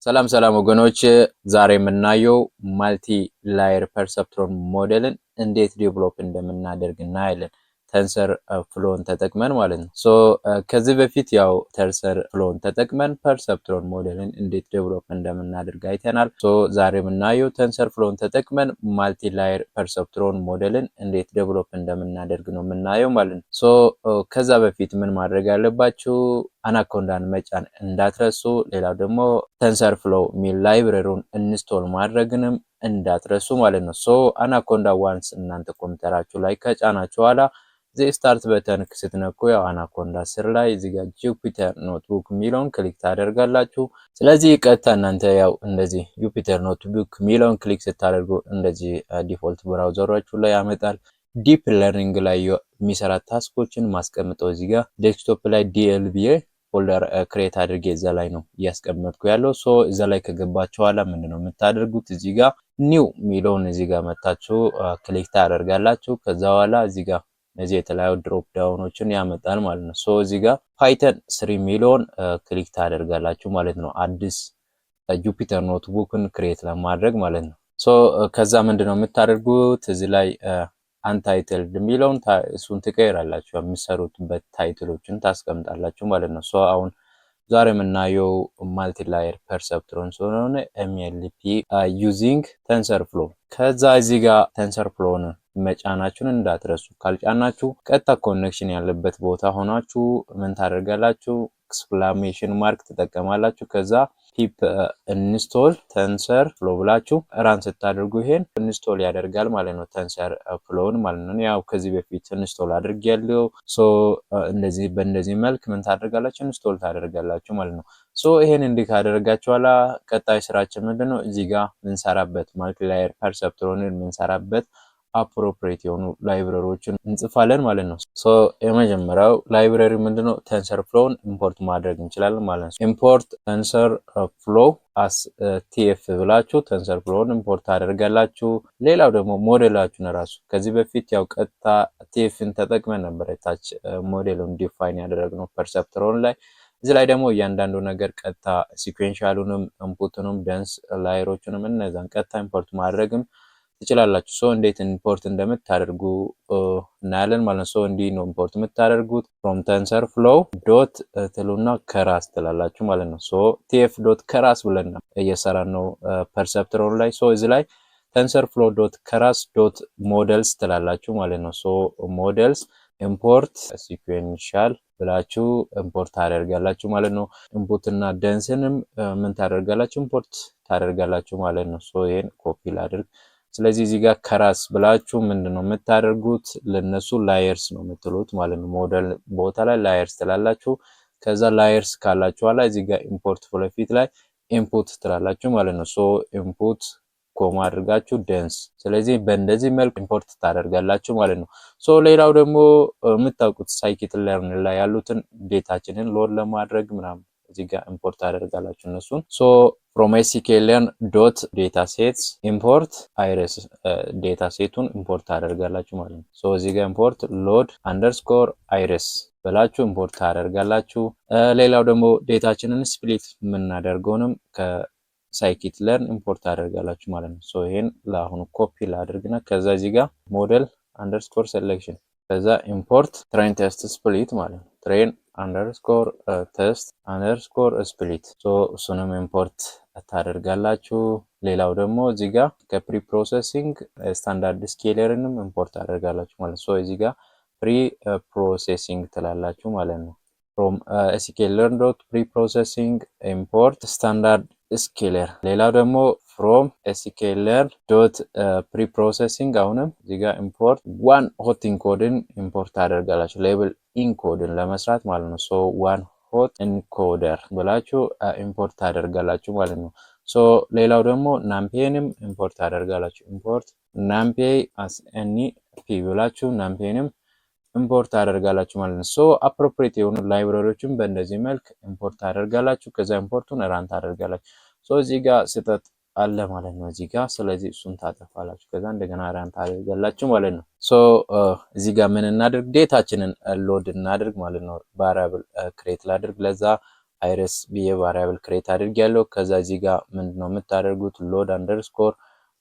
ሰላም ሰላም ወገኖች ዛሬ የምናየው ማልቲ ላየር ፐርሰፕትሮን ሞዴልን እንዴት ዴቨሎፕ እንደምናደርግ እናያለን። ተንሰር ፍሎን ተጠቅመን ማለት ነው። ከዚህ በፊት ያው ተንሰር ፍሎን ተጠቅመን ፐርሰፕትሮን ሞዴልን እንዴት ዴቨሎፕ እንደምናደርግ አይተናል። ዛሬ የምናየው ተንሰር ፍሎን ተጠቅመን ማልቲ ላየር ፐርሰፕትሮን ሞዴልን እንዴት ዴቨሎፕ እንደምናደርግ ነው የምናየው ማለት ነው። ከዛ በፊት ምን ማድረግ ያለባችሁ አናኮንዳን መጫን እንዳትረሱ። ሌላው ደግሞ ተንሰር ፍሎ ሚል ላይብረሪውን ኢንስቶል ማድረግንም እንዳትረሱ ማለት ነው። አናኮንዳ ዋንስ እናንተ ኮምፒውተራችሁ ላይ ከጫናችሁ በኋላ ስታርት በተን ስትነኩ ያው አናኮንዳ ስር ላይ እዚህ ጋር ጁፒተር ኖትቡክ ሚለውን ክሊክ ታደርጋላችሁ። ስለዚህ ቀጥታ እናንተ ያው እንደዚህ ጁፒተር ኖትቡክ ሚለውን ክሊክ ስታደርጉ እንደዚህ ዲፎልት ብራውዘራችሁ ላይ ያመጣል። ዲፕ ለርኒንግ ላይ የሚሰራ ታስኮችን ማስቀምጠው እዚህ ጋር ዴስክቶፕ ላይ ዲኤልቢኤ ፎልደር ክሬት አድርጌ እዛ ላይ ነው እያስቀመጥኩ ያለው። እዛ ላይ ከገባችሁ በኋላ ምንድነው የምታደርጉት እዚህ ጋር ኒው ሚለውን እዚህ ጋር መታችሁ ክሊክ ታደርጋላችሁ። ከዛ በኋላ እዚህ ጋር እዚህ የተለያዩ ድሮፕ ዳውኖችን ያመጣል ማለት ነው። እዚህ ጋር ፓይተን 3 ሚሊዮን ክሊክ ታደርጋላችሁ ማለት ነው። አዲስ ጁፒተር ኖትቡክን ክሬት ለማድረግ ማለት ነው። ከዛ ምንድነው የምታደርጉት እዚህ ላይ አንታይትልድ ሚለውን እሱን ትቀይራላችሁ። የምትሰሩበት ታይትሎችን ታስቀምጣላችሁ ማለት ነው። አሁን ዛሬ የምናየው ማልቲ ላየር ፐርሰፕትሮን ስለሆነ ኤምኤልፒ ዩዚንግ ተንሰር ፍሎ። ከዛ እዚህ ጋር ተንሰር ፍሎን መጫናችሁን እንዳትረሱ። ካልጫናችሁ ቀጥታ ኮኔክሽን ያለበት ቦታ ሆናችሁ ምን ታደርጋላችሁ? ኤክስክላሜሽን ማርክ ትጠቀማላችሁ። ከዛ ፒፕ ኢንስቶል ተንሰር ፍሎ ብላችሁ ራን ስታደርጉ ይሄን ኢንስቶል ያደርጋል ማለት ነው። ተንሰር ፍሎውን ማለት ነው። ያው ከዚህ በፊት ኢንስቶል አድርጌያለሁ። እንደዚህ በእንደዚህ መልክ ምን ታደርጋላችሁ? ኢንስቶል ታደርጋላችሁ ማለት ነው። ይሄን እንዲህ ካደረጋችሁ በኋላ ቀጣይ ስራችን ምንድነው? እዚህ ጋር ምንሰራበት ማልቲ ላየር ፐርሰፕትሮንን ምንሰራበት አፕሮፕሪየት የሆኑ ላይብረሪዎችን እንጽፋለን ማለት ነው። የመጀመሪያው ላይብረሪ ምንድነው? ተንሰር ፍሎውን ኢምፖርት ማድረግ እንችላለን ማለት ነው። ኢምፖርት ተንሰር ፍሎ አስ ቲኤፍ ብላችሁ ተንሰር ፍሎውን ኢምፖርት ታደርጋላችሁ። ሌላው ደግሞ ሞዴላችሁን ራሱ ከዚህ በፊት ያው ቀጥታ ቲኤፍን ተጠቅመን ነበር ታች ሞዴሉን ዲፋይን ያደረግነው ፐርሰፕትሮን ላይ። እዚህ ላይ ደግሞ እያንዳንዱ ነገር ቀጥታ ሲኩዌንሻሉንም ኢንፑትንም ደንስ ላየሮቹንም እነዛን ቀጥታ ኢምፖርት ማድረግም ትችላላችሁ። እንዴት ኢምፖርት እንደምታደርጉ እናያለን ማለት ነው። እንዲህ ነው ኢምፖርት የምታደርጉት from tensor flow dot ትሉና ከራስ ትላላችሁ ማለት ነው። tf dot ከራስ ብለን እየሰራን ነው ፐርሰፕትሮን ላይ። እዚህ ላይ tensor flow dot ከራስ dot models ትላላችሁ ማለት ነው። models ኢምፖርት ሲኩዌንሻል ብላችሁ ኢምፖርት ታደርጋላችሁ ማለት ነው። ኢንፑት እና ደንስንም ምን ታደርጋላችሁ? ኢምፖርት ታደርጋላችሁ ማለት ነው። ይሄን ኮፒ ላድርግ። ስለዚህ እዚህ ጋር ከራስ ብላችሁ ምንድነው የምታደርጉት? ለነሱ ላየርስ ነው የምትሉት ማለት ነው። ሞዴል ቦታ ላይ ላየርስ ትላላችሁ። ከዛ ላየርስ ካላችሁ በኋላ እዚህ ጋር ኢምፖርት ፊት ላይ ኢንፑት ትላላችሁ ማለት ነው። ኢንፑት ኮማ አድርጋችሁ ደንስ። ስለዚህ በእንደዚህ መልክ ኢምፖርት ታደርጋላችሁ ማለት ነው። ሌላው ደግሞ የምታውቁት ሳይኪት ለርን ላይ ያሉትን ዴታችንን ሎድ ለማድረግ ምናምን እዚህ ጋር ኢምፖርት ታደርጋላችሁ እነሱን። from sklearn dot datasets import iris ዳታሴቱን ኢምፖርት ታደርጋላችሁ ማለት ነው። እዚህ ጋር ኢምፖርት load underscore iris ብላችሁ ኢምፖርት ታደርጋላችሁ። ሌላው ደግሞ ዴታችንን ስፕሊት የምናደርገውንም ከሳይኪት ለርን ኢምፖርት ታደርጋላችሁ ማለት ነው። ይሄን ለአሁኑ ኮፒ ላድርግና ከዛ እዚህ ጋር model underscore selection ከዛ ኢምፖርት train test split ማለት ነው። train underscore test underscore split እሱንም ኢምፖርት ታደርጋላችሁ። ሌላው ደግሞ እዚህ ጋር ከፕሪ ፕሮሰሲንግ ስታንዳርድ ስኬለርንም ኢምፖርት ታደርጋላችሁ ማለት ነው። እዚህ ጋር ፕሪ ፕሮሰሲንግ ትላላችሁ ማለት ነው። from sklearn.preprocessing import standard scaler። ሌላው ደግሞ from sklearn.preprocessing አሁንም እዚህ ጋር import one hot encodeን ኢምፖርት ታደርጋላችሁ ሌብል ኢንኮድን ለመስራት ማለት ነው። one hot encoder ብላችሁ ኢምፖርት ታደርጋላችሁ ማለት ነው። ሌላው ደግሞ ናምፔንም ኢምፖርት ታደርጋላችሁ። ኢምፖርት numpy as any p ብላችሁ ናምፔንም ኢምፖርት ታደርጋላችሁ ማለት ነው። አፕሮፕሪየት የሆኑ ላይብረሪዎችን በእንደዚህ መልክ ኢምፖርት ታደርጋላችሁ። ከዛ ኢምፖርቱን ራን ታደርጋላችሁ። እዚህ ጋር ስህተት አለ ማለት ነው እዚህ ጋር። ስለዚህ እሱን ታጠፋላችሁ። ከዛ እንደገና ራን ታደርጋላችሁ ማለት ነው። እዚህ ጋር ምን እናድርግ? ዴታችንን ሎድ እናድርግ ማለት ነው። ቫሪያብል ክሬት ላድርግ። ለዛ አይረስ ብዬ ቫሪያብል ክሬት አድርጌያለሁ። ከዛ እዚህ ጋር ምንድነው የምታደርጉት ሎድ አንደርስኮር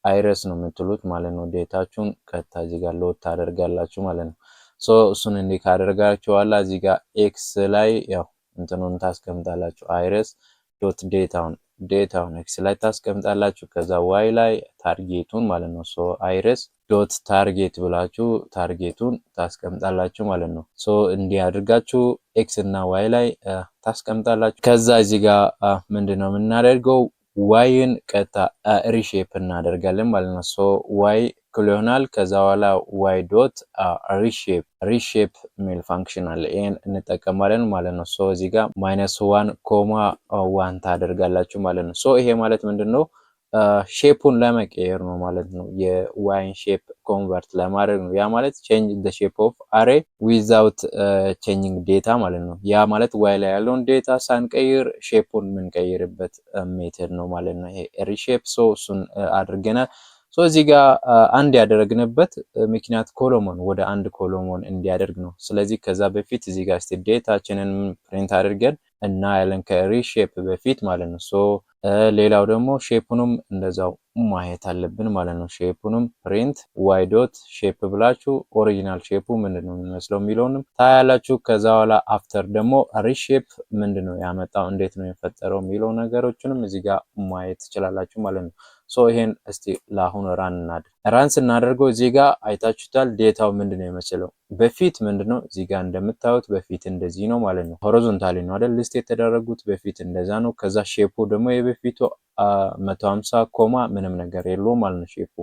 አይረስ ነው የምትሉት ማለት ነው። ዴታችሁን ቀጥታ እዚህ ጋር ሎድ ታደርጋላችሁ ማለት ነው። ሶ እሱን እንዲህ ካደርጋችሁ በኋላ እዚህ ጋር ኤክስ ላይ ያው እንትኑን ታስቀምጣላችሁ አይረስ ዶት ዴታውን ኤክስ ላይ ታስቀምጣላችሁ። ከዛ ዋይ ላይ ታርጌቱን ማለት ነው። ሶ አይረስ ዶት ታርጌት ብላችሁ ታርጌቱን ታስቀምጣላችሁ ማለት ነው። ሶ እንዲህ አድርጋችሁ ኤክስ እና ዋይ ላይ ታስቀምጣላችሁ። ከዛ እዚህ ጋር ምንድነው የምናደርገው ዋይን ቀጥታ ሪሼፕ እናደርጋለን ማለት ነው። ሶ ዋይ እኩል ይሆናል ከዛ በኋላ ዋይ ዶት ሪሼፕ ሚል ፋንክሽን አለ። ይሄን እንጠቀማለን ማለት ነው። ሶ እዚህ ጋር -1,1 ታደርጋላችሁ ማለት ነው። ሶ ይሄ ማለት ምንድነው ሼፑን ለመቀየር ነው ማለት ነው። የዋይን ሼፕ ኮንቨርት ለማድረግ ነው። ያ ማለት change the shape of array without changing data ማለት ነው። ያ ማለት ዋይ ላይ ያለውን ዴታ ሳንቀይር ሼፑን የምንቀይርበት ሜተድ ነው ማለት ነው። ይሄ ሪሼፕ ሶ እሱን አድርገናል። ሶ እዚህ ጋር አንድ ያደረግንበት ምክንያት ኮሎሞን ወደ አንድ ኮሎሞን እንዲያደርግ ነው። ስለዚህ ከዛ በፊት እዚህ ጋር እስቲ ዴታችንን ፕሪንት አድርገን እና ያለን ከሪሼፕ በፊት ማለት ነው። ሶ ሌላው ደግሞ ሼፑንም እንደዛው ማየት አለብን ማለት ነው። ሼፑንም ፕሪንት ዋይ ዶት ሼፕ ብላችሁ ኦሪጂናል ሼፑ ምንድነው የሚመስለው የሚለውንም ታያላችሁ። ከዛ በኋላ አፍተር ደግሞ ሪሼፕ ምንድነው ያመጣው እንዴት ነው የፈጠረው የሚለው ነገሮችንም እዚህ ጋር ማየት ትችላላችሁ ማለት ነው። ሶ ይሄን እስቲ ለአሁን ራን ስናደርገው እዚህ ጋር አይታችሁታል። ዴታው ምንድነው የመሰለው በፊት ምንድነው እዚህ ጋር እንደምታዩት በፊት እንደዚህ ነው ማለት ነው። ሆሪዞንታሊ ነው አይደል ሊስት የተደረጉት በፊት እንደዛ ነው። ከዛ ሼፑ ደግሞ የበፊቱ 150 ኮማ ምንም ነገር የለውም ማለት ነው ሼፑ።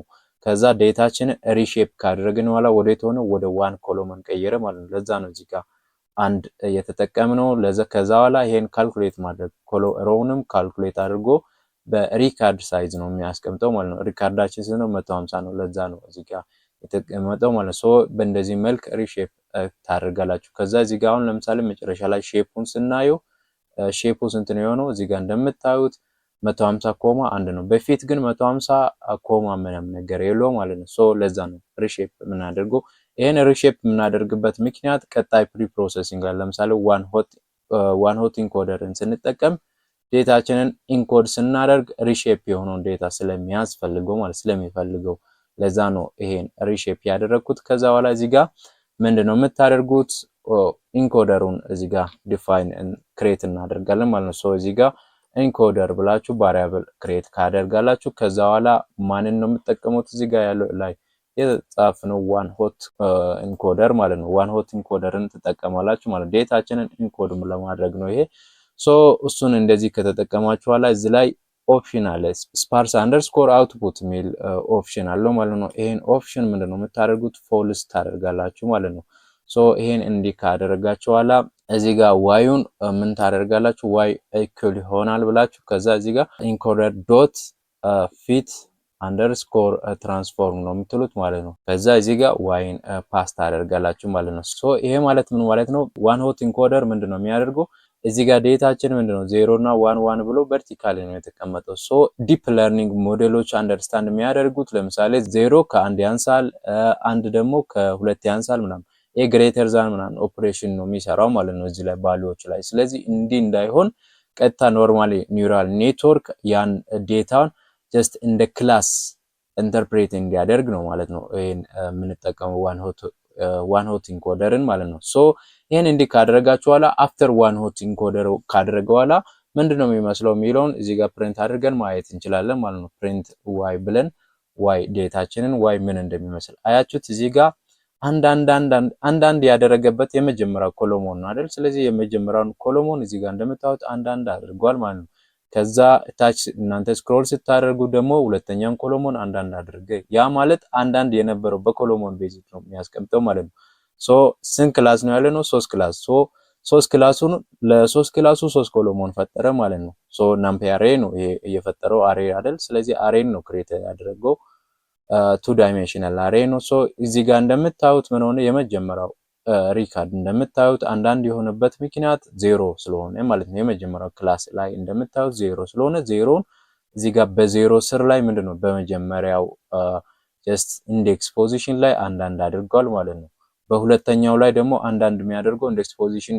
ከዛ ዴታችን ሪሼፕ ካደረግን በኋላ ወዴት ሆነ ወደ ዋን ኮሎመን ቀየረ ማለት ነው። ለዛ ነው እዚህ ጋር አንድ የተጠቀምነው። ከዛ በኋላ ይሄን ካልኩሌት ማድረግ ሮውንም ካልኩሌት አድርጎ በሪካርድ ሳይዝ ነው የሚያስቀምጠው ማለት ነው። ሪካርዳችን ስንት 150 ነው። ለዛ ነው እዚህ ጋር የተቀመጠው ማለት ነው። በእንደዚህ መልክ ሪሼፕ ታደርጋላችሁ። ከዛ እዚህ ጋር አሁን ለምሳሌ መጨረሻ ላይ ሼፑን ስናየው ሼፑ ስንት ነው የሆነው እዚህ ጋር እንደምታዩት 150 ኮማ 1 ነው። በፊት ግን 150 ኮማ ምንም ነገር የለው ማለት ነው። ለዛ ነው ሪሼፕ የምናደርገው። ይሄን ሪሼፕ የምናደርግበት ምክንያት ቀጣይ ፕሪ ፕሮሰሲንግ ላይ ለምሳሌ ዋን ሆት ኢንኮደርን ስንጠቀም ዴታችንን ኢንኮድ ስናደርግ ሪሼፕ የሆነውን ዴታ ስለሚያስፈልገው ማለት ስለሚፈልገው ለዛ ነው ይሄን ሪሼፕ ያደረኩት። ከዛ በኋላ እዚህ ጋር ምንድነው የምታደርጉት ኢንኮደሩን እዚህ ጋር ዲፋይን ክሬት እናደርጋለን ማለት ነው። እዚህ ጋር ኢንኮደር ብላችሁ ቫሪያብል ክሬት ካደርጋላችሁ ከዛ በኋላ ማንን ነው የምትጠቀሙት እዚህ ጋር ያለው ላይ የተጻፈው ዋን ሆት ኢንኮደር ማለት ነው። ዋን ሆት ኢንኮደርን ትጠቀማላችሁ ማለት ዴታችንን ኢንኮድ ለማድረግ ነው ይሄ። እሱን እንደዚህ ከተጠቀማችሁ በኋላ እዚህ ላይ ኦፕሽን አለ ስፓርስ አንደርስኮር አውትፑት ሚል ኦፕሽን አለው ማለት ነው። ይሄን ኦፕሽን ምንድነው የምታደርጉት ፎልስ ታደርጋላችሁ ማለት ነው። ይሄን እንዲህ ካደረጋችሁ በኋላ እዚህ ጋር ዋዩን ምን ታደርጋላችሁ ዋይ ኢኩል ይሆናል ብላችሁ ከዛ እዚህ ጋር ኢንኮደር ዶት ፊት አንደርስኮር ትራንስፎርም ነው የምትሉት ማለት ነው። ከዛ እዚህ ጋር ዋይን ፓስ ታደርጋላችሁ ማለት ነው። ይሄ ማለት ምን ማለት ነው ዋን ሆት ኢንኮደር ምንድነው የሚያደርገው እዚህ ጋር ዴታችን ምንድነው 0 እና 1 1 ብሎ ቨርቲካሊ ነው የተቀመጠው። ዲፕ ለርኒንግ ሞዴሎች አንደርስታንድ የሚያደርጉት ለምሳሌ 0 ከ1 ያንሳል፣ 1 ደግሞ ከ2 ያንሳል ምናምን ኤ ግሬተር ዛን ምናምን ኦፕሬሽን ነው የሚሰራው ማለት ነው እዚህ ላይ ቫልዩዎች ላይ። ስለዚህ እንዲህ እንዳይሆን ቀጥታ ኖርማሊ ኒውራል ኔትወርክ ያን ዴታውን ጀስት እንደ ክላስ ኢንተርፕሬት እንዲያደርግ ነው ማለት ነው ይሄን የምንጠቀመው ዋን ሆት ኢንኮደርን ማለት ነው። ይሄን እንዲህ ካደረጋችሁ በኋላ አፍተር ዋን ሆት ኢንኮደር ካደረገ በኋላ ምንድነው የሚመስለው የሚለውን እዚህ ጋር ፕሪንት አድርገን ማየት እንችላለን ማለት ነው። ፕሪንት ዋይ ብለን ዋይ ዴታችንን ዋይ ምን እንደሚመስል አያችሁት። እዚህ ጋር አንዳንድ ያደረገበት የመጀመሪያው ኮሎሞን ነው አይደል? ስለዚህ የመጀመሪያውን ኮሎሞን እዚህ ጋር እንደምታዩት አንዳንድ አድርጓል ማለት ነው። ከዛ ታች እናንተ ስክሮል ስታደርጉ ደግሞ ሁለተኛውን ኮሎሞን አንዳንድ አድርገ ያ ማለት አንዳንድ የነበረው በኮሎሞን ቤዚክ ነው የሚያስቀምጠው ማለት ነው። ስንት ክላስ ነው ያለነው 3 ክላስ። 3 ክላሱን ለ3 ክላሱ 3 ኮሎሞን ፈጠረ ማለት ነው። ናምፓ አሬ ነው ይሄ እየፈጠረው አሬ አይደል? ስለዚህ አሬን ነው ክሬት ያደረገው 2 ዳይሜንሽናል አሬ ነው። እዚህ ጋር እንደምታዩት ምን ሆነ የመጀመሪያው ሪካርድ እንደምታዩት አንዳንድ የሆነበት ምክንያት 0 ስለሆነ ማለት ነው። የመጀመሪያው ክላስ ላይ እንደምታዩት 0 ስለሆነ 0ን እዚህ ጋር በ0 ስር ላይ ምንድነው በመጀመሪያው ጀስት ኢንዴክስ ፖዚሽን ላይ አንዳንድ አድርጓል ማለት ነው። በሁለተኛው ላይ ደግሞ አንዳንድ የሚያደርገው እንደ ኤክስፖዚሽን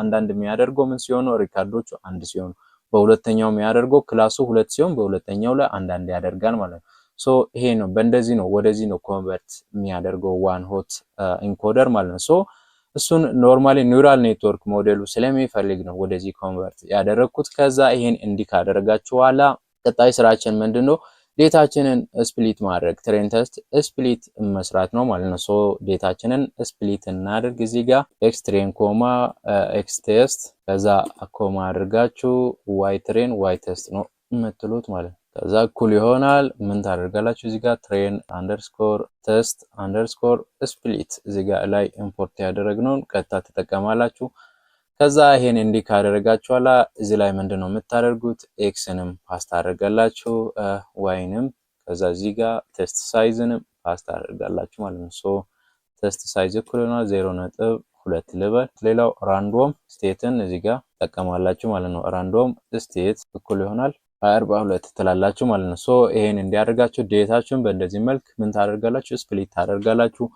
አንዳንድ የሚያደርገው ምን ሲሆኑ ሪካርዶቹ አንድ ሲሆኑ በሁለተኛው የሚያደርገው ክላሱ 2 ሲሆን በሁለተኛው ላይ አንዳንድ ያደርጋል ማለት ነው። ሶ ይሄ ነው በእንደዚህ ነው ወደዚህ ነው ኮንቨርት የሚያደርገው ዋን ሆት ኢንኮደር ማለት ነው። ሶ እሱን ኖርማሊ ኒውራል ኔትወርክ ሞዴሉ ስለሚፈልግ ነው ወደዚህ ኮንቨርት ያደረኩት። ከዛ ይሄን እንዲህ ካደረጋችሁ በኋላ ቀጣይ ስራችን ምንድነው? ዴታችንን ስፕሊት ማድረግ ትሬን ቴስት ስፕሊት መስራት ነው ማለት ነው። ሶ ዴታችንን ስፕሊት እናድርግ። እዚህ ጋር ኤክስ ትሬን ኮማ ኤክስ ቴስት ከዛ ኮማ አድርጋችሁ ዋይ ትሬን ዋይ ቴስት ነው የምትሉት ማለት ነው። ከዛ እኩል ይሆናል ምን ታደርጋላችሁ? እዚህ ጋር ትሬን አንደርስኮር ቴስት አንደርስኮር ስፕሊት እዚህ ጋር ላይ ኢምፖርት ያደረግነውን ቀጥታ ትጠቀማላችሁ። ከዛ ይሄን እንዲህ ካደረጋችሁ ኋላ እዚህ ላይ ምንድነው የምታደርጉት? ኤክስንም ፓስ ታደርጋላችሁ ዋይንም ከዛ እዚህ ጋር ቴስት ሳይዝንም ፓስ ታደርጋላችሁ ማለት ነው። ሶ ቴስት ሳይዝ እኩል ይሆናል 0.2 ልበል። ሌላው ራንዶም ስቴትን እዚህ ጋር ተጠቀማላችሁ ማለት ነው። ራንዶም ስቴት እኩል ይሆናል 42 ትላላችሁ ማለት ነው። ሶ ይሄን እንዲያደርጋችሁ ዴታችሁን በእንደዚህ መልክ ምን ታደርጋላችሁ? ስፕሊት ታደርጋላችሁ።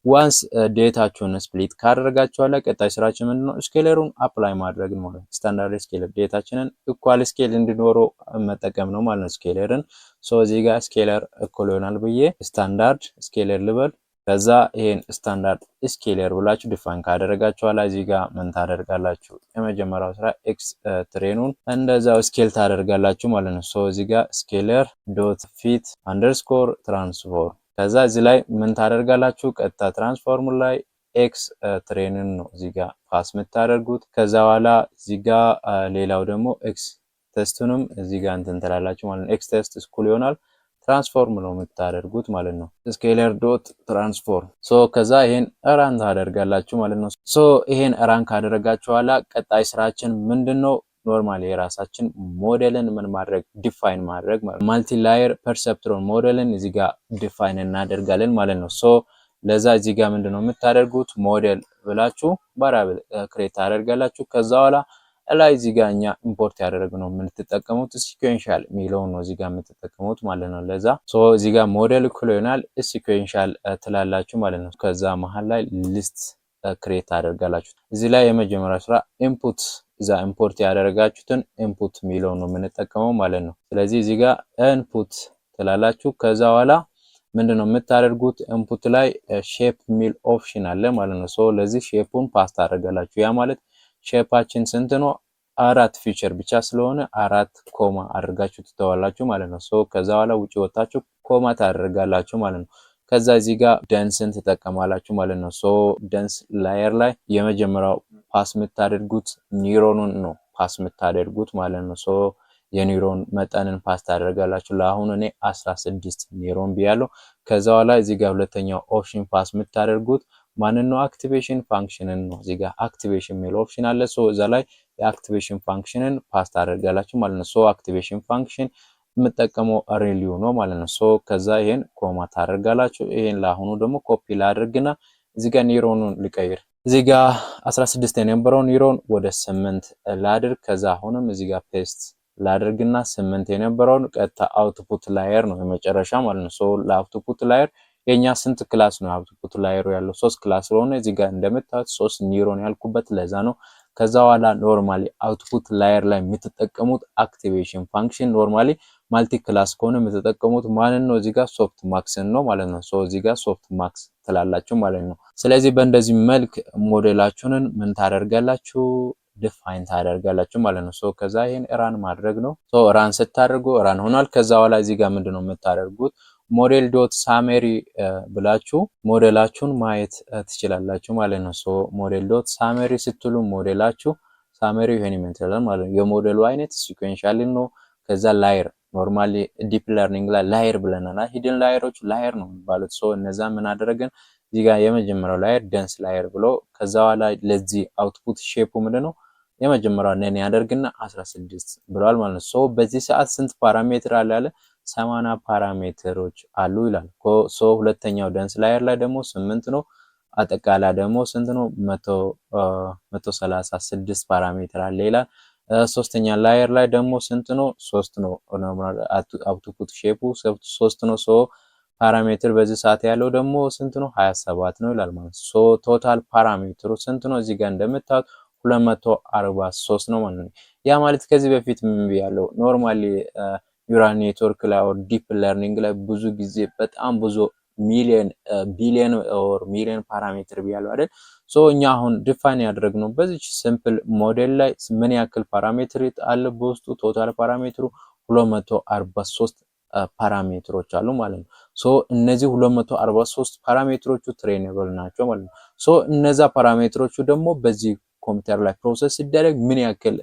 ዋንስ ዴታችሁን ስፕሊት ካደረጋችኋላ ቀጣይ ስራችን ምንድነው? ስኬለሩን አፕላይ ማድረግ ነው ማለት ስታንዳርድ ስኬለር ዴታችንን ኢኳል ስኬል እንዲኖረው መጠቀም ነው ማለት ነው። ስኬለርን ሶ እዚህ ጋር ስኬለር እኩል ይሆናል ብዬ ስታንዳርድ ስኬለር ልበል። ከዛ ይሄን ስታንዳርድ ስኬለር ብላችሁ ዲፋይን ካደረጋችኋላ እዚህ ጋር ምን ታደርጋላችሁ? የመጀመሪያው ስራ ኤክስ ትሬኑን እንደዛው ስኬል ታደርጋላችሁ ማለት ነው። ሶ እዚህ ጋር ስኬለር ዶት ፊት አንደርስኮር ትራንስፎርም ከዛ እዚህ ላይ ምን ታደርጋላችሁ? ቀጥታ ትራንስፎርም ላይ ኤክስ ትሬንን ነው እዚህ ጋር ፓስ የምታደርጉት። ከዛ በኋላ እዚህ ጋር ሌላው ደግሞ ኤክስ ቴስቱንም እዚህ ጋር እንትን ትላላችሁ ማለት ነው። ኤክስ ቴስት እኩል ይሆናል ትራንስፎርም ነው የምታደርጉት ማለት ነው። ስኬለር ዶት ትራንስፎርም ሶ ከዛ ይሄን ራን ታደርጋላችሁ ማለት ነው። ሶ ይሄን ራን ካደረጋችሁ በኋላ ቀጣይ ስራችን ምንድነው? ኖርማሊ የራሳችን ሞዴልን ምን ማድረግ ዲፋይን ማድረግ ማልቲ ላየር ፐርሰፕትሮን ሞዴልን እዚህ ጋር ዲፋይን እናደርጋለን ማለት ነው። ሶ ለዛ እዚህ ጋር ምንድነው የምታደርጉት? ሞዴል ብላችሁ ቫሪያብል ክሬት ታደርጋላችሁ። ከዛ በኋላ ላይ እዚህ ጋር እኛ ኢምፖርት ያደረግነው የምትጠቀሙት ሲኩዌንሻል የሚለውን ነው እዚህ ጋር የምትጠቀሙት ማለት ነው። ለዛ ሶ እዚህ ጋር ሞዴል እኩል ይሆናል ሲኩዌንሻል ትላላችሁ ማለት ነው። ከዛ መሀል ላይ ሊስት ክሬት ታደርጋላችሁ። እዚህ ላይ የመጀመሪያ ስራ ኢንፑት እዛ ኢምፖርት ያደረጋችሁትን ኢንፑት የሚለው ነው የምንጠቀመው ማለት ነው። ስለዚህ እዚህ ጋር ኢንፑት ትላላችሁ። ከዛ በኋላ ምንድነው የምታደርጉት? ኢንፑት ላይ ሼፕ የሚል ኦፕሽን አለ ማለት ነው። ሶ ለዚህ ሼፑን ፓስ ታደርጋላችሁ። ያ ማለት ሼፓችን ስንት ነው? 4 ፊቸር ብቻ ስለሆነ 4 ኮማ አድርጋችሁ ትተዋላችሁ ማለት ነው። ሶ ከዛ በኋላ ውጪ ወጣችሁ ኮማ ታደርጋላችሁ ማለት ነው። ከዛ እዚህ ጋር ደንስን ትጠቀማላችሁ ማለት ነው። ሶ ደንስ ላየር ላይ የመጀመሪያው ፓስ የምታደርጉት ኒውሮኑን ነው ፓስ የምታደርጉት ማለት ነው። ሶ የኒውሮን መጠንን ፓስ ታደርጋላችሁ። ለአሁን እኔ 16 ኒውሮን ብያለሁ። ከዛ በኋላ እዚህ ጋር ሁለተኛው ኦፕሽን ፓስ የምታደርጉት ማንን ነው? አክቲቬሽን ፋንክሽንን ነው። እዚህ ጋር አክቲቬሽን የሚል ኦፕሽን አለ። ሶ እዛ ላይ የአክቲቬሽን ፋንክሽንን ፓስ ታደርጋላችሁ ማለት ነው። ሶ አክቲቬሽን ፋንክሽን የምጠቀመው ሪሊዩ ነው ማለት ነው። ሶ ከዛ ይሄን ኮማ ታደርጋላችሁ። ይሄን ለአሁኑ ደግሞ ኮፒ ላድርግና እዚህ ጋር ኒውሮኑን ልቀይር። እዚህ ጋር 16 የነበረው ኒውሮን ወደ 8 ላድርግ። ከዛ አሁንም እዚህ ጋር ፔስት ላድርግና 8 የነበረውን ቀጥታ አውትፑት ላየር ነው የመጨረሻ ማለት ነው። ሶ ለአውትፑት ላየር የኛ ስንት ክላስ ነው? አውትፑት ላየሩ ያለው 3 ክላስ ስለሆነ እዚህ ጋር እንደምታዩት 3 ኒውሮን ያልኩበት ለዛ ነው። ከዛ በኋላ ኖርማሊ አውትፑት ላየር ላይ የምትጠቀሙት አክቲቬሽን ፋንክሽን ኖርማሊ ማልቲ ክላስ ከሆነ የምትጠቀሙት ማንን ነው? እዚህ ጋር ሶፍት ማክስን ነው ማለት ነው። ሶ እዚህ ጋር ሶፍት ማክስ ትላላችሁ ማለት ነው። ስለዚህ በእንደዚህ መልክ ሞዴላችሁን ምን ታደርጋላችሁ? ዲፋይን ታደርጋላችሁ ማለት ነው። ሶ ከዛ ይሄን ራን ማድረግ ነው። ሶ ራን ስታደርጉ ራን ሆኗል። ከዛ በኋላ እዚህ ጋር ምንድነው የምታደርጉት? ሞዴል ዶት ሳሜሪ ብላችሁ ሞዴላችሁን ማየት ትችላላችሁ ማለት ነው። ሶ ሞዴል ዶት ሳሜሪ ስትሉ ሞዴላችሁ ሳሜሪ ይሄን ይመስላል ማለት ነው። የሞዴሉ አይነት ሲኩዌንሻል ነው። ከዛ ላየር ኖርማሊ ዲፕ ለርኒንግ ላይ ላየር ብለናል። ሂድን ላየሮች ላየር ነው የሚባሉት። ሶ እነዛ ምን አደረገን? እዚህ ጋር የመጀመሪያው ላየር ደንስ ላየር ብሎ ከዛ በኋላ ለዚህ አውትፑት ሼፑ ምንድነው የመጀመሪያው ነን ያደርግና 16 ብሏል ማለት ነው። ሶ በዚህ ሰዓት ስንት ፓራሜትር አለ ያለ 80 ፓራሜትሮች አሉ ይላል። ሶ ሁለተኛው ደንስ ላየር ላይ ደግሞ 8 ነው። አጠቃላይ ደግሞ ስንት ነው? 136 ፓራሜትር አለ ይላል። ሶስተኛ ላየር ላይ ደግሞ ስንት ነው? 3 ነው። አውትፑት ሼፑ 3 ነው። ሶ ፓራሜትር በዚህ ሰዓት ያለው ደግሞ ስንት ነው? 27 ነው ይላል ማለት ነው። ሶ ቶታል ፓራሜትሩ ስንት ነው? እዚህ ጋር እንደምታዩት 243 ነው ማለት ነው። ያ ማለት ከዚህ በፊት ምን ብያለሁ? ኖርማሊ ኒውራል ኔትወርክ ላይ ኦር ዲፕ ለርኒንግ ላይ ብዙ ጊዜ በጣም ብዙ ሚሊየን ቢሊየን ኦር ሚሊየን ፓራሜትር ብያለሁ አይደል? ሶ እኛ አሁን ዲፋይን ያደረግነው በዚህ ሲምፕል ሞዴል ላይ ምን ያክል ፓራሜትር አለ በውስጡ? ቶታል ፓራሜትሩ 243 ፓራሜትሮች አሉ ማለት ነው። ሶ እነዚህ 243 ፓራሜትሮቹ ትሬኔብል ናቸው ማለት ነው። ሶ እነዛ ፓራሜትሮቹ ደግሞ በዚህ ኮምፒውተር ላይ ፕሮሰስ ሲደረግ ምን ያክል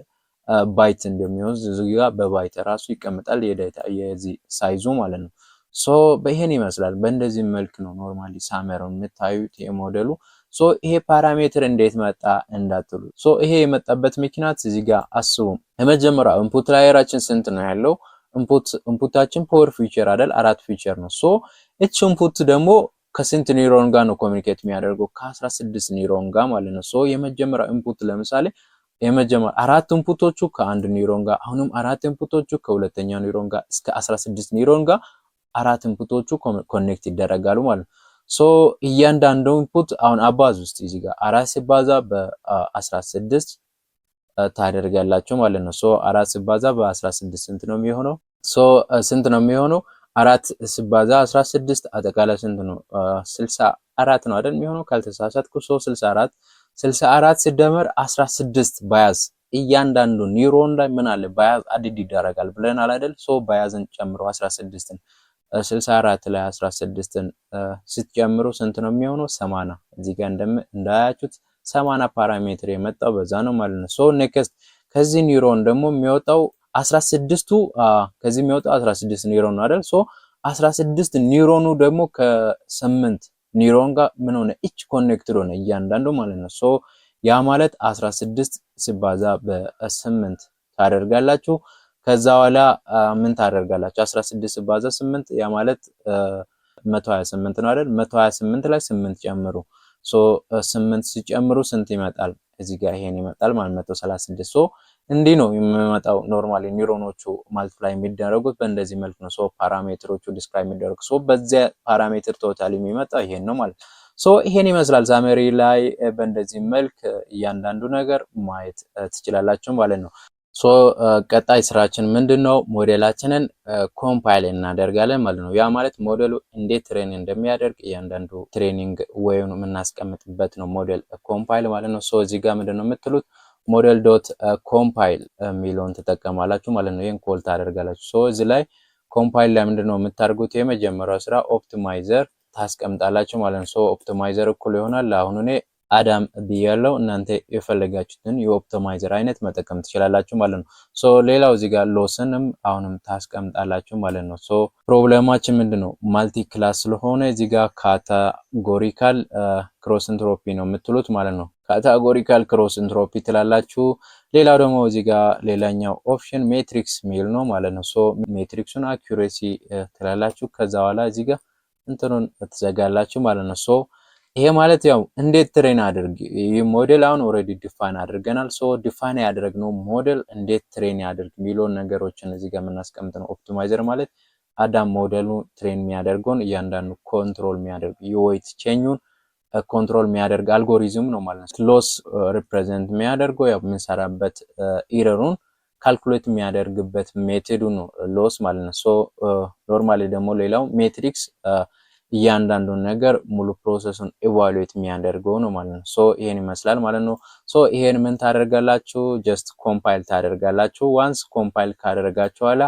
ባይት እንደሚሆን እዚህ ጋር በባይት ራሱ ይቀመጣል የዳታ የዚህ ሳይዙ ማለት ነው። ሶ በይሄን ይመስላል። በእንደዚህ መልክ ነው ኖርማሊ ሳመሩን የምታዩት የሞዴሉ። ሶ ይሄ ፓራሜትር እንዴት መጣ እንዳትሉ፣ ሶ ይሄ የመጣበት ምክንያት እዚህ ጋር አስቡ። የመጀመሪያው ኢንፑት ላየራችን ስንት ነው ያለው? ኢንፑታችን ፓወር ፊቸር አይደል? 4 ፊቸር ነው። ሶ እቺ ኢንፑት ደግሞ ከስንት ኒውሮን ጋር ነው ኮሚኒኬት የሚያደርገው? ከ16 ኒውሮን ጋር ማለት ነው። ሶ የመጀመሪያው ኢንፑት ለምሳሌ የመጀመሪያው 4 ኢንፑቶቹ ከአንድ ኒውሮን ጋር፣ አሁንም 4 ኢንፑቶቹ ከሁለተኛው ኒውሮን ጋር እስከ 16 ኒውሮን ጋር 4 ኢንፑቶቹ ኮኔክት ይደረጋሉ ማለት ነው። ሶ እያንዳንዱ ኢንፑት አሁን አባዝ ውስጥ እዚህ ጋር 4 ሲባዛ በ16 ታደርጋላችሁ ማለት ነው። ሶ 4 ሲባዛ በ16 ስንት ነው የሚሆነው? ሶ ስንት ነው የሚሆነው? 4 ሲባዛ 16 አጠቃላይ ስንት ነው? 64 ነው አይደል የሚሆነው ካልተሳሳትኩ። ሶ 64 ሲደመር 16 ባያዝ እያንዳንዱ ኒውሮን ላይ ምን አለ? ባያዝ አድድ ይደረጋል ብለናል አይደል? ሶ ባያዝን ጨምሮ 16ን 64 ላይ 16ን ስትጨምሩ ስንት ነው የሚሆነው? 80። እዚህ ጋር እንዳያችሁት 80 ፓራሜትር የመጣው በዛ ነው ማለት ነው። ሶ ኔክስት ከዚህ ኒውሮን ደግሞ የሚወጣው 16ቱ ከዚህ የሚወጣው 16 ኒውሮን ነው አይደል? ሶ 16 ኒውሮኑ ደግሞ ከ8 ኒውሮን ጋር ምን ሆነ? ኢች ኮኔክትድ ሆነ እያንዳንዱ ማለት ነው። ሶ ያ ማለት 16 ሲባዛ በ8 ታደርጋላችሁ። ከዛ በኋላ ምን ታደርጋላችሁ? 16 ሲባዛ 8 ያ ማለት 128 ነው አይደል? 128 ላይ 8 ጨምሩ። ሶ 8 ሲጨምሩ ስንት ይመጣል? እዚህ ጋር ይሄን ይመጣል ማለት 136። ሶ እንዲህ ነው የሚመጣው። ኖርማሊ ኒውሮኖቹ ማልቲፕላይ የሚደረጉት በእንደዚህ መልክ ነው። ሶ ፓራሜትሮቹ ዲስክራይብ የሚደረጉ ሶ በዚያ ፓራሜትር ቶታል የሚመጣው ይሄን ነው ማለት ነው። ሶ ይሄን ይመስላል ሳመሪ ላይ በእንደዚህ መልክ እያንዳንዱ ነገር ማየት ትችላላችሁ ማለት ነው። ሶ ቀጣይ ስራችን ምንድነው? ሞዴላችንን ኮምፓይል እናደርጋለን ማለት ነው። ያ ማለት ሞዴሉ እንዴት ትሬን እንደሚያደርግ እያንዳንዱ ትሬኒንግ ወይም የምናስቀምጥበት ነው ሞዴል ኮምፓይል ማለት ነው። ሶ እዚህ ጋር ምንድነው የምትሉት? ሞዴል ዶት ኮምፓይል የሚለውን ትጠቀማላችሁ ማለት ነው። ይሄን ኮል ታደርጋላችሁ። ሶ እዚህ ላይ ኮምፓይል ላይ ምንድነው የምታደርጉት? የመጀመሪያው ስራ ኦፕቲማይዘር ታስቀምጣላችሁ ማለት ነው። ሶ ኦፕቲማይዘር እኩል ይሆናል አሁን እኔ አዳም ብያለው። እናንተ የፈለጋችሁትን የኦፕቲማይዘር አይነት መጠቀም ትችላላችሁ ማለት ነው። ሶ ሌላው እዚህ ጋር ሎስንም አሁንም ታስቀምጣላችሁ ማለት ነው። ሶ ፕሮብሌማችን ምንድነው? ማልቲ ክላስ ስለሆነ እዚህ ጋር ካታጎሪካል ክሮስ ኢንትሮፒ ነው የምትሉት ማለት ነው። ካታጎሪካል ክሮስ ኢንትሮፒ ትላላችሁ። ሌላው ደግሞ እዚህ ጋር ሌላኛው ኦፕሽን ሜትሪክስ ሚል ነው ማለት ነው። ሶ ሜትሪክሱን አኩሬሲ ትላላችሁ። ከዛ በኋላ እዚህ ጋር እንትኑን ትዘጋላችሁ ማለት ነው። ሶ ይሄ ማለት ያው እንዴት ትሬን አድርግ ይህ ሞዴል አሁን ኦሬዲ ዲፋይን አድርገናል። ሶ ዲፋይን ያደረግነው ሞዴል እንዴት ትሬን ያድርግ ሚሊዮን ነገሮችን እዚህ ጋር የምናስቀምጥ ነው። ኦፕቲማይዘር ማለት አዳም ሞዴሉ ትሬን የሚያደርገውን እያንዳንዱ ኮንትሮል የሚያደርግ የዌይት ቼኙን ኮንትሮል የሚያደርግ አልጎሪዝም ነው ማለት ነው። ሎስ ሪፕሬዘንት የሚያደርገው ያው የምንሰራበት ኢረሩን ካልኩሌት የሚያደርግበት ሜቶዱ ነው ሎስ ማለት ነው። ሶ ኖርማሊ ደግሞ ሌላው ሜትሪክስ እያንዳንዱን ነገር ሙሉ ፕሮሰሱን ኢቫሉዌት የሚያደርገው ነው ማለት ነው። ሶ ይሄን ይመስላል ማለት ነው። ሶ ይሄን ምን ታደርጋላችሁ? ጀስት ኮምፓይል ታደርጋላችሁ። ዋንስ ኮምፓይል ካደረጋችሁ በኋላ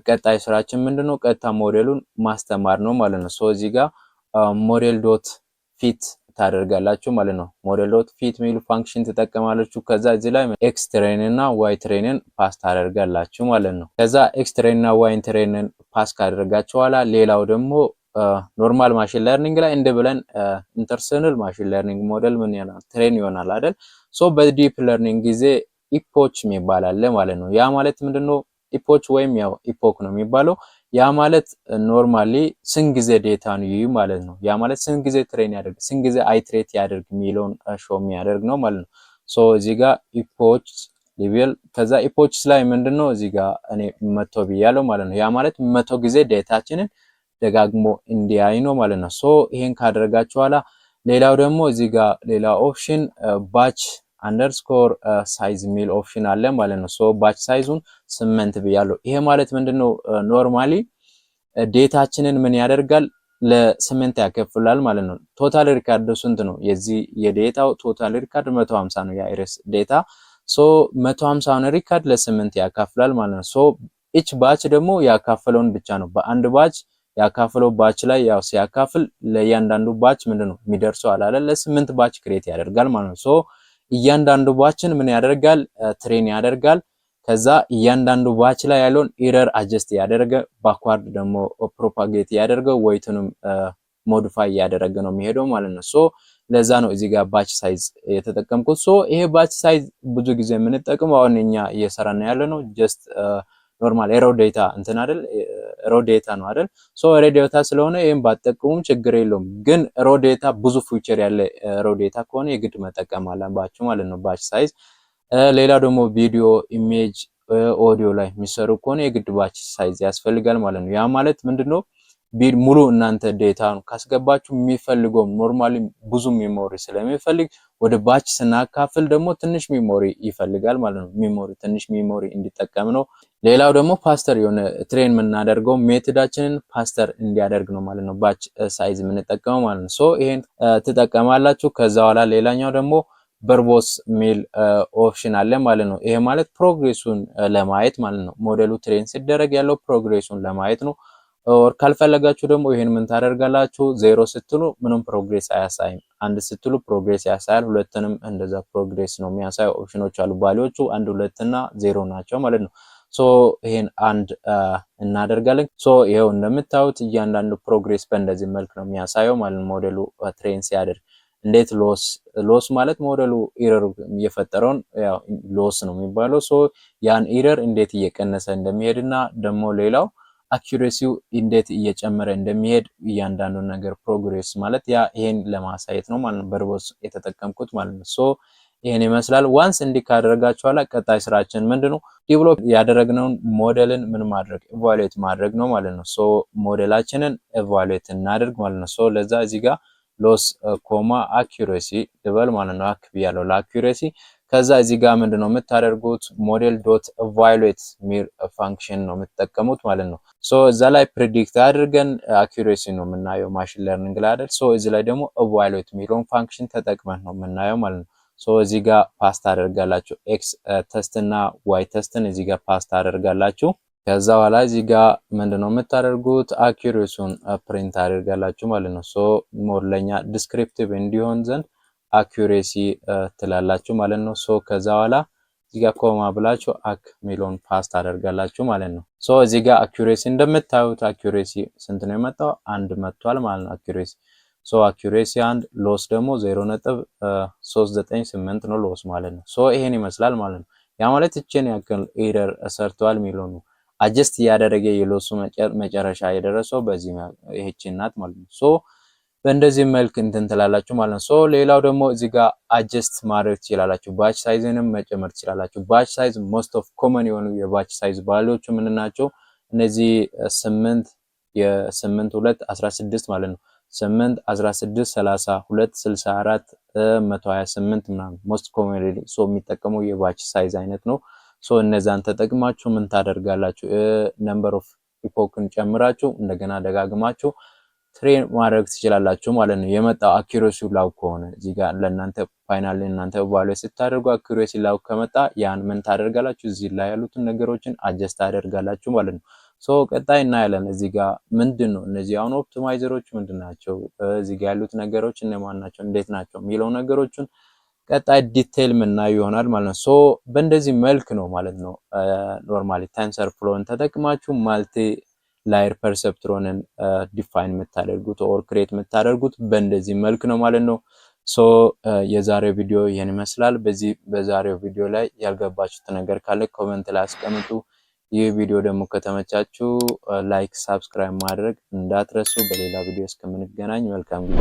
ቀጣይ ስራችን ምንድነው? ቀጥታ ሞዴሉን ማስተማር ነው ማለት ነው። ሶ እዚህ ጋር ሞዴል ዶት ፊት ታደርጋላችሁ ማለት ነው። ሞዴል ዶት ፊት ሚሉ ፋንክሽን ትጠቀማላችሁ። ከዛ እዚህ ላይ ኤክስ ትሬን እና ዋይ ትሬንን ፓስ ታደርጋላችሁ ማለት ነው። ከዛ ኤክስ ትሬን እና ዋይ ትሬንን ፓስ ካደረጋችሁ በኋላ ሌላው ደግሞ ኖርማል ማሽን ለርኒንግ ላይ እንደ ብለን ኢንተርሰናል ማሽን ለርኒንግ ሞዴል ምን ይሆናል? ትሬን ይሆናል አይደል? ሶ በዲፕ ለርኒንግ ጊዜ ኢፖች የሚባል አለ ማለት ነው። ያ ማለት ምንድነው? ኢፖች ወይም ያው ኢፖክ ነው የሚባለው። ያ ማለት ኖርማሊ ስንት ጊዜ ዴታ ነው ይይ ማለት ነው። ያ ማለት ስንት ጊዜ ትሬን ያደርግ ስንት ጊዜ አይትሬት ያደርግ የሚለውን ሾው የሚያደርግ ነው ማለት ነው። ሶ እዚህ ጋር ኢፖች ሌቭል ከዛ ኢፖችስ ላይ ምንድነው እዚህ ጋር እኔ 100 ብያለሁ ማለት ነው። ያ ማለት 100 ጊዜ ዴታችንን ደጋግሞ እንዲያይ ነው ማለት ነው። ሶ ይሄን ካደረጋችሁ በኋላ ሌላው ደግሞ እዚህ ጋር ሌላ ኦፕሽን ባች አንደርስኮር ሳይዝ ሚል ኦፕሽን አለ ማለት ነው። ሶ ባች ሳይዙን 8 ብያለሁ። ይሄ ማለት ምንድነው ኖርማሊ ዴታችንን ምን ያደርጋል ለ8 ያከፍላል ማለት ነው። ቶታል ሪካርድ ስንት ነው? የዚህ የዴታው ቶታል ሪካርድ 150 ነው የአይሪስ ዴታ። ሶ 150 ሪካርድ ለ8 ያካፍላል ማለት ነው። ሶ ኢች ባች ደግሞ ያካፈለውን ብቻ ነው። በአንድ ባች ያካፈለው ባች ላይ ያው ሲያካፍል ለእያንዳንዱ ባች ምንድነው የሚደርሰው አላለ ለ8 ባች ክሬት ያደርጋል ማለት ነው። ሶ እያንዳንዱ ባችን ምን ያደርጋል ትሬን ያደርጋል። ከዛ እያንዳንዱ ባች ላይ ያለውን ኤረር አጀስት ያደረገ ባክዋርድ ደግሞ ፕሮፓጌት ያደርገው ወይቱንም ሞዲፋይ ያደረገ ነው የሚሄደው ማለት ነው። ሶ ለዛ ነው እዚህ ጋር ባች ሳይዝ የተጠቀምኩት። ሶ ይሄ ባች ሳይዝ ብዙ ጊዜ የምንጠቀመው አሁን እኛ እየሰራን ያለ ነው ጀስት ኖርማል ኤሮ ዴታ እንትን አይደል ሮ ዴታ ነው አይደል? ሶ ሮ ዴታ ስለሆነ ይሄን ባትጠቀሙም ችግር የለውም። ግን ሮ ዴታ ብዙ ፊቸር ያለ ሮ ዴታ ከሆነ የግድ መጠቀም አለባችሁ ማለት ነው ባች ሳይዝ። ሌላ ደግሞ ቪዲዮ፣ ኢሜጅ፣ ኦዲዮ ላይ የሚሰሩ ከሆነ የግድ ባች ሳይዝ ያስፈልጋል ማለት ነው። ያ ማለት ምንድነው ሙሉ እናንተ ዴታውን ካስገባችሁ የሚፈልገው ኖርማሊ ብዙ ሜሞሪ ስለሚፈልግ ወደ ባች ስናካፍል ደግሞ ትንሽ ሜሞሪ ይፈልጋል ማለት ነው። ትንሽ ሜሞሪ እንዲጠቀም ነው። ሌላው ደግሞ ፓስተር የሆነ ትሬን የምናደርገው ሜቶዳችንን ፓስተር እንዲያደርግ ነው ማለት ነው ባች ሳይዝ የምንጠቀመው ማለት ነው። ሶ ይሄን ትጠቀማላችሁ። ከዛ በኋላ ሌላኛው ደግሞ በርቦስ ሚል ኦፕሽን አለ ማለት ነው። ይሄ ማለት ፕሮግሬሱን ለማየት ማለት ነው። ሞዴሉ ትሬን ሲደረግ ያለው ፕሮግሬሱን ለማየት ነው። ኦር ካልፈለጋችሁ ደግሞ ይሄን ምን ታደርጋላችሁ? 0 ስትሉ ምንም ፕሮግሬስ አያሳይም። 1 ስትሉ ፕሮግሬስ ያሳያል። 2ንም እንደዛ ፕሮግሬስ ነው የሚያሳዩ ኦፕሽኖች አሉ። ቫልዩዎቹ 1 2 እና 0 ናቸው ማለት ነው። ሶ ይሄን 1 እናደርጋለን። ሶ ይሄው እንደምታዩት እያንዳንዱ ፕሮግሬስ በእንደዚህ መልክ ነው የሚያሳየው ማለት ነው። ሞዴሉ ትሬን ሲያደርግ እንዴት ሎስ ማለት ሞዴሉ ኤረር እየፈጠረውን ያው ሎስ ነው የሚባለው። ሶ ያን ኤረር እንዴት እየቀነሰ እንደሚሄድና ደግሞ ሌላው አኩሬሲው እንዴት እየጨመረ እንደሚሄድ እያንዳንዱ ነገር ፕሮግሬስ ማለት ያ ይሄን ለማሳየት ነው ማለት ነው በርቦስ የተጠቀምኩት ማለት ነው። ሶ ይሄን ይመስላል። ዋንስ እንዲህ ካደረጋችኋላ ቀጣይ ስራችን ምንድነው ዲቨሎፕ ያደረግነውን ሞዴልን ምን ማድረግ ኢቫሉዌት ማድረግ ነው ማለት ነው። ሶ ሞዴላችንን ኢቫሉዌት እናድርግ ማለት ነው። ሶ ለዛ እዚህ ጋር ሎስ ኮማ አኩሬሲ ልበል ማለት ነው። አክ ብያለሁ ለአኩሬሲ። ከዛ እዚህ ጋር ምንድነው የምታደርጉት ሞዴል ዶት ኢቫሉዌት ሚል ፋንክሽን ነው የምትጠቀሙት ማለት ነው። ሶ እዛ ላይ ፕሪዲክት አድርገን አኩሬሲ ነው የምናየው ማሽን ለርኒንግ ላይ አይደል። ሶ እዚህ ላይ ደግሞ ኢቫሉዌት ሚለውን ፋንክሽን ተጠቅመን ነው የምናየው ማለት ነው። ሶ እዚህ ጋር ፓስት አደርጋላችሁ ኤክስ ቴስት እና ዋይ ቴስትን እዚህ ጋር ፓስት አደርጋላችሁ። ከዛ በኋላ እዚህ ጋር ምንድነው የምታደርጉት አኩሬሲውን ፕሪንት አደርጋላችሁ ማለት ነው። ሶ ሞር ለኛ ዲስክሪፕቲቭ እንዲሆን ዘንድ አኩሬሲ ትላላችሁ ማለት ነው። ሶ ከዛ በኋላ እዚህ ጋር ኮማ ብላችሁ አክ ሚሊዮን ፓስት አደርጋላችሁ ማለት ነው። ሶ እዚህ ጋር አኩሬሲ እንደምታዩት አኩሬሲ ስንት ነው የመጣው? 1 መጥቷል ማለት ነው አኩሬሲ። ሶ አኩሬሲ 1 ሎስ ደግሞ 0.398 ነው ሎስ ማለት ነው። ሶ ይሄን ይመስላል ማለት ነው። ያ ማለት እቺን ያክል ኤረር ሰርቷል ሚሊዮን ነው አጀስት ያደረገ የሎሱ መጨረሻ የደረሰው በዚህ ይሄችን ናት ማለት ነው። ሶ በእንደዚህ መልክ እንትን ትላላችሁ ማለት ነው። ሶ ሌላው ደግሞ እዚህ ጋር አጀስት ማድረግ ትችላላችሁ። ባች ሳይዝንም መጨመር ትችላላችሁ። ባች ሳይዝ ሞስት ኦፍ ኮመን የሆኑ የባች ሳይዝ ቫልዩዎች ምን ናቸው? እነዚህ 8 የ8 2 16 ማለት ነው። 8 16 32 64 128 ምናምን ሞስት ኮመን ሶ የሚጠቀመው የባች ሳይዝ አይነት ነው። ሶ እነዛን ተጠቅማችሁ ምን ታደርጋላችሁ? ነምበር ኦፍ ኢፖክን ጨምራችሁ እንደገና ደጋግማችሁ ትሬን ማድረግ ትችላላችሁ ማለት ነው። የመጣው አኩሬሲው ላው ከሆነ እዚህ ጋር ለእናንተ ፋይናሊ እናንተ ኢቫሉዌት ስታደርጉ አኩሬሲ ላው ከመጣ ያን ምን ታደርጋላችሁ? እዚህ ላይ ያሉትን ነገሮችን አጀስት ታደርጋላችሁ ማለት ነው። ሶ ቀጣይ እናያለን። እዚህ ጋር ምንድነው እነዚህ አሁን ኦፕቲማይዘሮች ምንድናቸው? እዚህ ጋር ያሉት ነገሮች እነማን ናቸው? እንዴት ናቸው? የሚለው ነገሮችን ቀጣይ ዲቴይል ምናየው ይሆናል ማለት ነው። ሶ በእንደዚህ መልክ ነው ማለት ነው ኖርማሊ ቴንሰር ፍሎን ተጠቅማችሁ ማልቲ ላየር ፐርሰፕትሮንን ዲፋይን የምታደርጉት ኦር ክሬት የምታደርጉት በእንደዚህ መልክ ነው ማለት ነው። ሶ የዛሬው ቪዲዮ ይሄን ይመስላል። በዛሬው ቪዲዮ ላይ ያልገባችሁት ነገር ካለ ኮሜንት ላይ አስቀምጡ። ይህ ቪዲዮ ደግሞ ከተመቻችሁ ላይክ፣ ሳብስክራይብ ማድረግ እንዳትረሱ። በሌላ ቪዲዮ እስከምንገናኝ መልካም ጊዜ